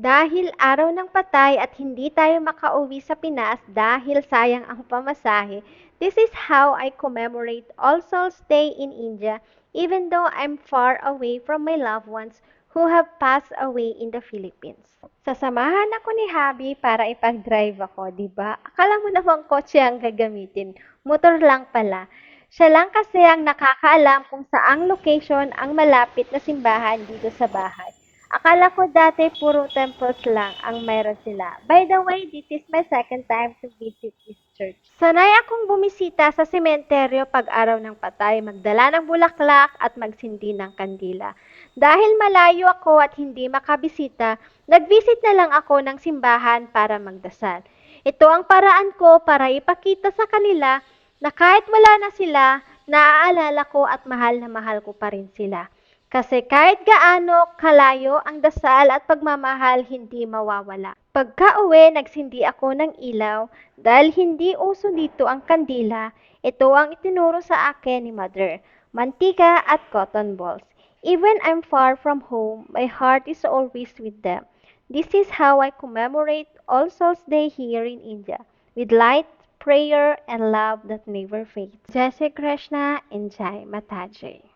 Dahil araw ng patay at hindi tayo makauwi sa Pinas dahil sayang ang pamasahe, this is how I commemorate All Souls Day in India even though I'm far away from my loved ones who have passed away in the Philippines. Sasamahan ako ni Habi para ipag-drive ako, di ba? Akala mo namang kotse ang gagamitin. Motor lang pala. Siya lang kasi ang nakakaalam kung saang location ang malapit na simbahan dito sa bahay. Akala ko dati puro temples lang ang mayroon sila. By the way, this is my second time to visit this church. Sanay akong bumisita sa sementeryo pag araw ng patay, magdala ng bulaklak at magsindi ng kandila. Dahil malayo ako at hindi makabisita, nag-visit na lang ako ng simbahan para magdasal. Ito ang paraan ko para ipakita sa kanila na kahit wala na sila, naaalala ko at mahal na mahal ko pa rin sila. Kasi kahit gaano kalayo ang dasal at pagmamahal hindi mawawala. Pagka-uwi, nagsindi ako ng ilaw dahil hindi uso dito ang kandila. Ito ang itinuro sa akin ni Mother, mantika at cotton balls. Even I'm far from home, my heart is always with them. This is how I commemorate All Souls Day here in India, with light, prayer, and love that never fades. Jai Shri Krishna and Jai Mataji.